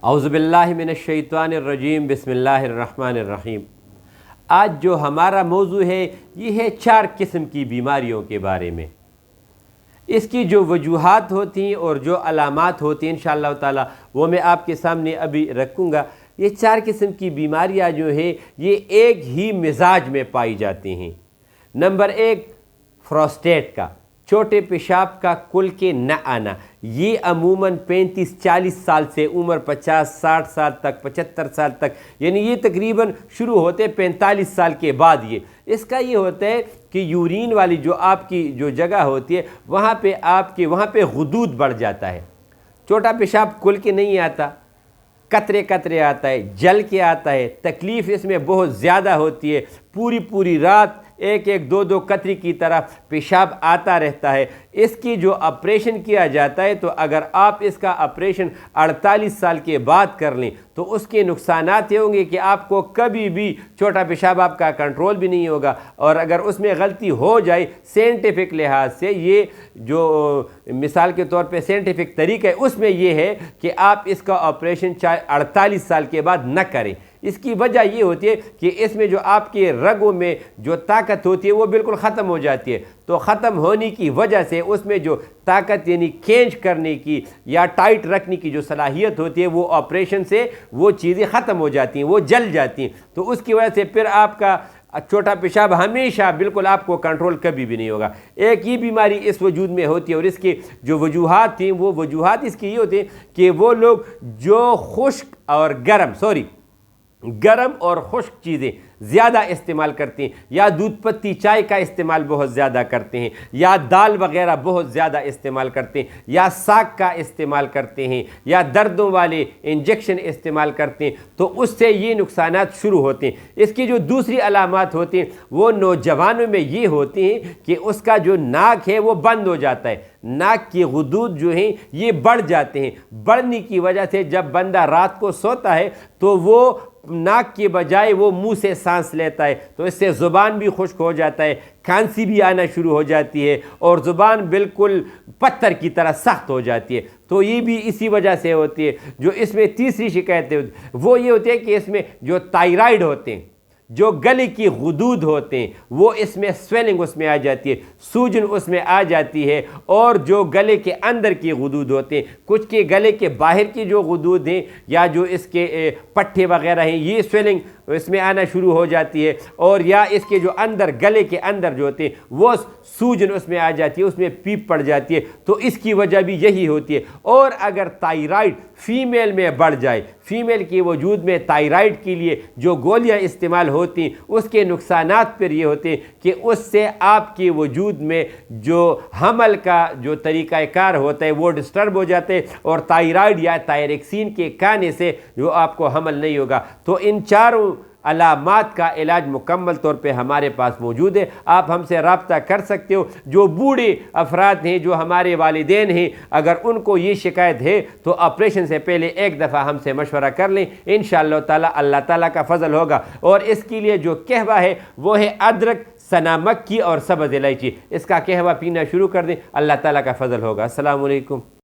औज़ुबिल्लाहि मिनश्शैतानिर्रजीम बिस्मिल्लाहिर्रहमानिर्रहीम। आज जो हमारा मौजू है ये है 4 किस्म की बीमारियों के बारे में। इसकी जो वजूहात होती हैं और जो अलामात होती हैं इंशाअल्लाह ताला वो मैं आपके सामने अभी रखूँगा। ये 4 किस्म की बीमारियाँ जो है ये एक ही मिजाज में पाई जाती हैं। नंबर 1 प्रोस्टेट का, छोटे पेशाब का कुल के न आना। ये अमूमन 35-40 साल से उम्र 50-60 साल तक, 75 साल तक, यानी ये तकरीबन शुरू होते 45 साल के बाद। इसका ये होता है कि यूरिन वाली जो आपकी जो जगह होती है वहाँ पे गुदूद बढ़ जाता है। छोटा पेशाब कुल के नहीं आता, कतरे कतरे आता है, जल के आता है। तकलीफ़ इसमें बहुत ज़्यादा होती है, पूरी रात एक 2 कतरी की तरह पेशाब आता रहता है। इसकी जो ऑपरेशन किया जाता है तो अगर आप इसका ऑपरेशन 48 साल के बाद कर लें तो उसके नुकसानात ये होंगे कि आपको कभी भी छोटा पेशाब आपका कंट्रोल भी नहीं होगा। और अगर उसमें गलती हो जाए साइंटिफिक लिहाज से, ये जो मिसाल के तौर पे साइंटिफिक तरीका है उसमें ये है कि आप इसका ऑपरेशन चाहे 48 साल के बाद न करें। इसकी वजह ये होती है कि इसमें जो आपके रगों में जो ताकत होती है वो बिल्कुल ख़त्म हो जाती है। तो ख़त्म होने की वजह से उसमें जो ताकत यानी खींच करने की या टाइट रखने की जो सलाहियत होती है वो ऑपरेशन से वो चीज़ें ख़त्म हो जाती हैं, वो जल जाती हैं। तो उसकी वजह से फिर आपका छोटा पेशाब हमेशा बिल्कुल आपको कंट्रोल कभी भी नहीं होगा। एक ही बीमारी इस वजूद में होती है और इसकी जो वजूहात थी वो वजूहात इसकी ये होती है कि वो लोग जो खुश्क और गर्म और खुश्क चीज़ें ज़्यादा इस्तेमाल करते हैं, या दूध पत्ती चाय का इस्तेमाल बहुत ज़्यादा करते हैं, या दाल वग़ैरह बहुत ज़्यादा इस्तेमाल करते हैं, या साग का इस्तेमाल करते हैं, या दर्दों वाले इंजेक्शन इस्तेमाल करते हैं, तो उससे ये नुकसानात शुरू होते हैं। इसकी जो दूसरी अलामात होती हैं वो नौजवानों में ये होती हैं कि उसका जो नाक है वो बंद हो जाता है, नाक की गुदूद जो हैं ये बढ़ जाते हैं। बढ़ने की वजह से जब बंदा रात को सोता है तो वो नाक के बजाय वो मुंह से सांस लेता है, तो इससे ज़ुबान भी खुश्क हो जाता है, खांसी भी आना शुरू हो जाती है और ज़ुबान बिल्कुल पत्थर की तरह सख्त हो जाती है। तो ये भी इसी वजह से होती है। जो इसमें तीसरी शिकायतें वो ये होती है कि इसमें जो थायराइड होते हैं, जो गले की गुदूद होते हैं, वो इसमें स्वेलिंग उसमें आ जाती है, सूजन उसमें आ जाती है। और जो गले के अंदर की गुदूद होते हैं, कुछ के गले के बाहर की जो गुदूद हैं या जो इसके पट्टे वगैरह हैं, ये स्वेलिंग इसमें आना शुरू हो जाती है। और या इसके जो अंदर गले के अंदर जो होते हैं वो सूजन उसमें आ जाती है, उसमें पीप पड़ जाती है। तो इसकी वजह भी यही होती है। और अगर थायराइड फीमेल में बढ़ जाए, फीमेल के वजूद में थायराइड के लिए जो गोलियां इस्तेमाल होती उसके नुकसानात फिर ये होते हैं कि उससे आपके वजूद में जो हमल का जो तरीक़ाकार होता है वो डिस्टर्ब हो जाते हैं, और थायराइड या थायरक्सिन के खाने से जो आपको हमल नहीं होगा। तो इन चारों अलामात का इलाज मुकम्मल तौर पे हमारे पास मौजूद है। आप हमसे रब्ता कर सकते हो। जो बूढ़े अफराद हैं, जो हमारे वालिदैन हैं, अगर उनको ये शिकायत है तो ऑपरेशन से पहले एक दफ़ा हमसे मशवरा कर लें। इंशाअल्लाह ताला अल्लाह ताला का फ़ज़ल होगा। और इसके लिए जो कहवा है वो है अदरक, सना मक्खी और सब्ज़ इलायची। इसका कहवा पीना शुरू कर दें, अल्लाह ताला का फ़ज़ल होगा। अस्सलामु अलैकुम।